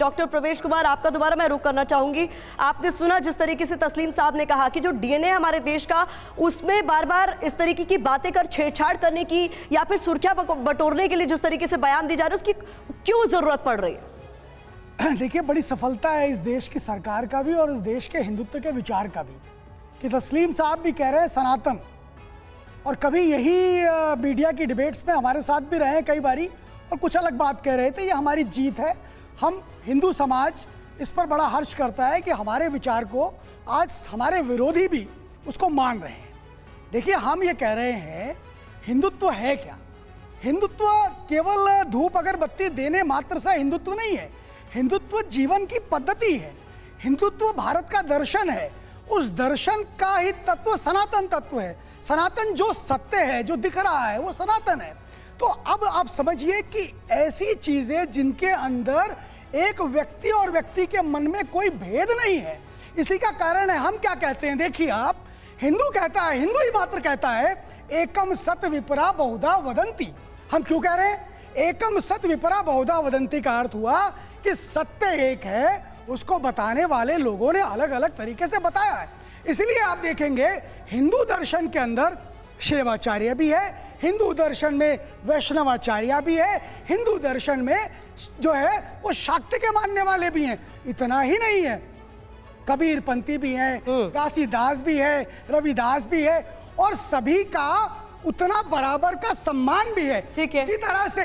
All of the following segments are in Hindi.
डॉक्टर प्रवेश कुमार, आपका दोबारा मैं रुख करना चाहूंगी। आपने सुना जिस तरीके से तस्लीम साहब ने कहा कि जो डीएनए हमारे देश का, उसमें बार बार इस तरीके की बातें कर छेड़छाड़ करने की या फिर सुर्खियां बटोरने के लिए जिस तरीके से बयान दी जा रही है, उसकी क्यों जरूरत पड़ रही है? देखिए, बड़ी सफलता है इस देश की सरकार का भी और इस देश के हिंदुत्व के विचार का भी कि तस्लीम साहब भी कह रहे हैं सनातन, और कभी यही मीडिया की डिबेट्स में हमारे साथ भी रहे कई बारी और कुछ अलग बात कह रहे थे। ये हमारी जीत है। हम हिंदू समाज इस पर बड़ा हर्ष करता है कि हमारे विचार को आज हमारे विरोधी भी उसको मान रहे हैं। देखिए, हम ये कह रहे हैं हिंदुत्व है क्या? हिंदुत्व केवल धूप अगरबत्ती देने मात्र से हिंदुत्व नहीं है। हिंदुत्व जीवन की पद्धति है। हिंदुत्व भारत का दर्शन है। उस दर्शन का ही तत्व सनातन तत्व है। सनातन जो सत्य है, जो दिख रहा है, वो सनातन है। तो अब आप समझिए कि ऐसी चीजें जिनके अंदर एक व्यक्ति और व्यक्ति के मन में कोई भेद नहीं है, इसी का कारण है हम क्या कहते हैं। देखिए, आप हिंदू कहता है, हिंदू ही मात्र कहता है एकम सत विपरा बहुधा वदंती। हम क्यों कह रहे हैं एकम सत विपरा बहुधा वदंती? का अर्थ हुआ कि सत्य एक है, उसको बताने वाले लोगों ने अलग अलग तरीके से बताया है। इसलिए आप देखेंगे हिंदू दर्शन के अंदर शैवाचार्य भी है, हिंदू दर्शन में वैष्णवाचार्य भी है, हिंदू दर्शन में जो है वो शाक्य के मानने वाले भी हैं। इतना ही नहीं है, कबीर पंथी भी हैं, घासीदास भी है, रविदास भी है, और सभी का उतना बराबर का सम्मान भी है। ठीक है, इसी तरह से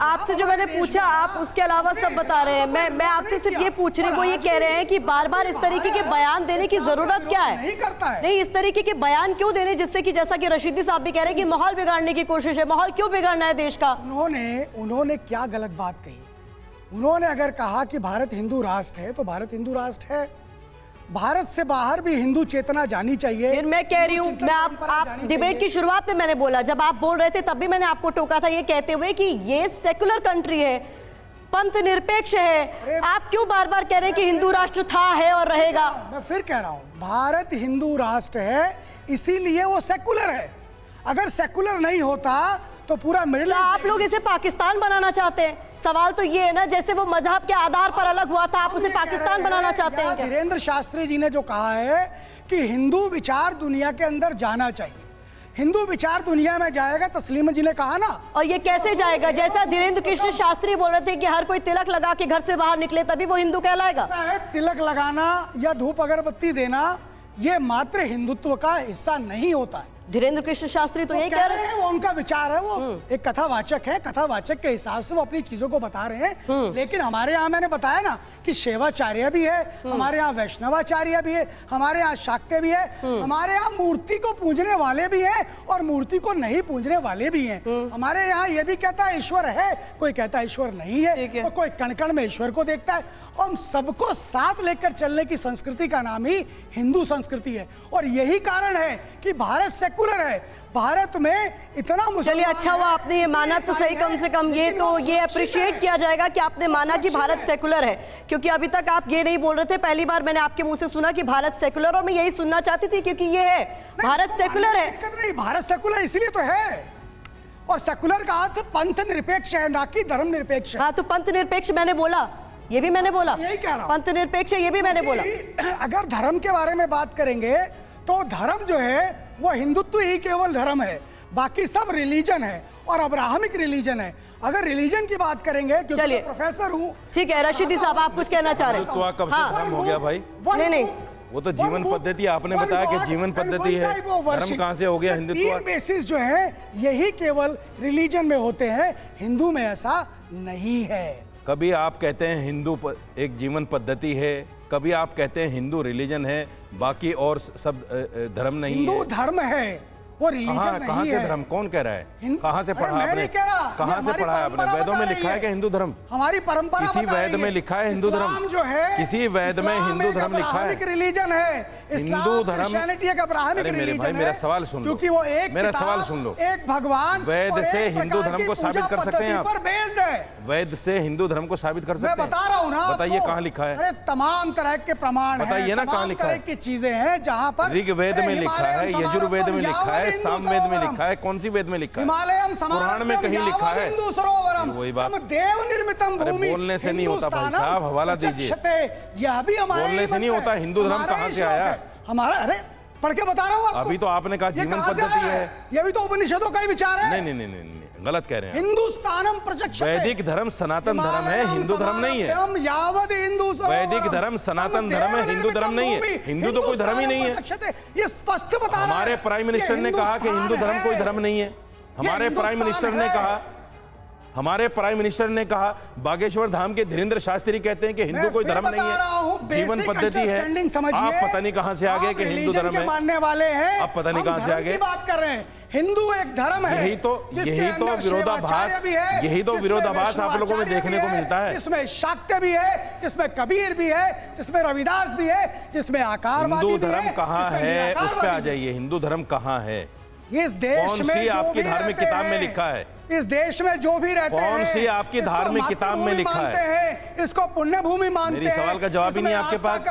आपसे जो मैंने पूछा, आप उसके अलावा सब बता रहे हैं। मैं आपसे सिर्फ ये पूछ रही हूँ, वो ये कह रहे हैं कि बार बार इस तरीके के बयान देने की जरूरत क्या है? नहीं करता है। नहीं, इस तरीके के बयान क्यों देने जिससे कि जैसा कि रशीदी साहब भी कह रहे हैं कि माहौल बिगाड़ने की कोशिश है। माहौल क्यों बिगाड़ना है देश का? उन्होंने क्या गलत बात कही? उन्होंने अगर कहा कि भारत हिंदू राष्ट्र है तो भारत हिंदू राष्ट्र है। भारत से बाहर भी हिंदू चेतना जानी चाहिए। फिर मैं कह रही हूँ, मैं आप डिबेट की शुरुआत में मैंने बोला, जब आप बोल रहे थे तब भी मैंने आपको टोका था ये कहते हुए कि ये सेकुलर कंट्री है, पंथ निरपेक्ष है। आप क्यों बार बार कह रहे हैं कि हिंदू राष्ट्र था, है और रहेगा? मैं फिर कह रहा हूँ, भारत हिंदू राष्ट्र है, इसीलिए वो सेकुलर है। अगर सेकुलर नहीं होता तो पूरा मिडिल, आप लोग इसे पाकिस्तान बनाना चाहते हैं। सवाल तो ये है ना, जैसे वो मजहब के आधार पर अलग हुआ था, आप उसे पाकिस्तान बनाना चाहते हैं क्या? धीरेन्द्र शास्त्री जी ने जो कहा है कि हिंदू विचार दुनिया के अंदर जाना चाहिए, हिंदू विचार दुनिया में जाएगा, तस्लीम जी ने कहा ना। और ये कैसे जाएगा? जैसा धीरेन्द्र कृष्ण शास्त्री बोल रहे थे कि हर कोई तिलक लगा के घर से बाहर निकले तभी वो हिंदू कहलाएगा। तिलक लगाना या धूप अगरबत्ती देना ये मात्र हिंदुत्व का हिस्सा नहीं होता है। धीरेन्द्र कृष्ण शास्त्री तो यही कह रहे हैं, वो उनका विचार है, वो एक कथावाचक है, कथावाचक के हिसाब से वो अपनी चीजों को बता रहे हैं। लेकिन हमारे यहाँ मैंने बताया ना कि शैवाचार्य भी है, हमारे यहाँ वैष्णवाचार्य भी है, हमारे यहाँ शाक्य भी है, हमारे यहाँ मूर्ति को पूजने वाले भी हैं और मूर्ति को नहीं पूजने वाले भी हैं। हमारे यहाँ ये भी कहता है ईश्वर है, कोई कहता है ईश्वर नहीं है, और कोई कण कण में ईश्वर को देखता है। और हम सबको साथ लेकर चलने की संस्कृति का नाम ही हिंदू संस्कृति है। और यही कारण है कि भारत सेकुलर है। भारत में इतना, चलिए अच्छा हुआ आपने ये माना तो सही, कम से कम ये तो ये अप्रिशिएट किया जाएगा कि आपने माना कि भारत सेकुलर है, क्योंकि अभी तक आप ये नहीं बोल रहे थे। पहली बार मैंने आपके मुंह से सुना कि भारत सेकुलर, और मैं यही सुनना चाहती थी क्योंकि ये है भारत सेकुलर है। नहीं, भारत सेकुलर इसलिए तो है, और सेकुलर का अर्थ पंथ निरपेक्ष है, ना कि धर्म निरपेक्ष। हाँ, तो पंथ निरपेक्ष मैंने बोला, ये भी मैंने बोला, यही कह रहा हूं, पंथ निरपेक्ष है, ये भी मैंने बोला। अगर धर्म के बारे में बात करेंगे तो धर्म जो है वो हिंदुत्व ही केवल धर्म है, बाकी सब रिलीजन है और अब्राहमिक रिलीजन है। अगर रिलीजन की बात करेंगे, क्योंकि मैं प्रोफेसर हूँ। ठीक है, रशीदी साहब आप कुछ कहना चाह रहे हैं? तो कब से धर्म हो गया भाई? नहीं, वो तो जीवन पद्धति, आपने बताया कि जीवन पद्धति है, धर्म कहाँ से हो गया हिंदुत्व? तीन बेसिस जो है यही केवल रिलीजन में होते हैं, हिंदू में ऐसा नहीं है। कभी आप कहते हैं हिंदू एक जीवन पद्धति है, कभी आप कहते हैं हिंदू रिलीजन है, बाकी और सब धर्म नहीं है। हिंदू धर्म है, वो रिलीजन नहीं है। कहाँ से धर्म? कौन कह रहा है? कहाँ से पढ़ा आपने? कहाँ से पढ़ा है आपने? वेदों में लिखा है कि हिंदू धर्म? हमारी परंपरा किसी वेद में लिखा है हिंदू धर्म? जो है किसी वेद में हिंदू धर्म लिखा है? रिलीजन है हिंदू धर्म। अरे मेरे भाई, मेरा सवाल सुन लो, क्योंकि वो एक मेरा सवाल सुन लो। एक भगवान वेद से हिंदू धर्म को साबित कर सकते हैं आप? वेद से हिंदू धर्म को साबित कर सकते हैं? मैं बता रहा हूँ ना, बताइए कहाँ लिखा है? अरे तमाम तरह के प्रमाण बताइए ना कहाँ लिखा है? की चीजें हैं जहाँ पर ऋग्वेद में लिखा है, यजुर्वेद में लिखा है, हिंदू सामवेद में सरोवरम। लिखा है? कौन सी वेद में लिखा है? हिमालयम पुराण में कहीं लिखा है? हिंदू सरोवरम वही बात। देव निर्मितम अरे भूमि बोलने से नहीं होता भाई हिंदुस्तानम साहब, हवाला दीजिए। प्रचक्षते। यह भी हमारे बोलने से नहीं मंत्र होता, है। हिंदू धर्म हमारा कहाँ ही से श्लोक आया? है। हमारा, अरे पढ़ के बता रहा हूँ आपको। अभी तो आपने कहा ये जीवन कहाँ से पद्धति आया है। ये भी तो उपनिषदों का ही विचार है। नहीं नहीं नहीं नहीं नहीं, गलत कह रहे हैं। हिंदुस्तानम प्रचक्षते। वैदिक धर्म सनातन धर्म है, हिंदू धर्म नहीं है। यावद हिंदू सरोवरम। वैदिक धर्म सनातन धर्म है, हिंदू धर्म नहीं है। हिंदू तो कोई धर्म ही नहीं है। ये स्पष्ट बता रहा है। हमारे प्राइम मिनिस्टर ने कहा कि हिंदू धर्म कोई धर्म नहीं है। हमारे प्राइम मिनिस्टर ने कहा, हमारे प्राइम मिनिस्टर ने कहा, बागेश्वर धाम के धीरेन्द्र शास्त्री कहते हैं कि हिंदू कोई धर्म नहीं है, जीवन पद्धति है। आप पता नहीं कहां से आ गए कि हिंदू धर्म है। मानने वाले हैं। आप पता नहीं हम कहां से आ धर्म गए। की बात कर रहे हैं। हिंदू एक धर्म है। यही तो विरोधाभास, यही तो विरोधाभास आप लोगों में देखने को मिलता है। जिसमें शाक्य भी है, जिसमें कबीर भी है, जिसमें रविदास भी है, जिसमें आकारवादी भी है। हिंदू धर्म कहां जिसमें है, उस पे आ निराकारवादी भी है। जाइए। हिंदू धर्म कहां है? इस देश कौन में सी जो आपकी भी धार्मिक रहते किताब में हैं, लिखा है? इस देश में जो भी रहते हैं, कौन सी आपकी इसको धार्मिक किताब में मातृभूमि लिखा है? मानते हैं, इसको पुण्य भूमि मानते हैं। मेरी सवाल का जवाब ही नहीं इसमें आपके आस्था पास।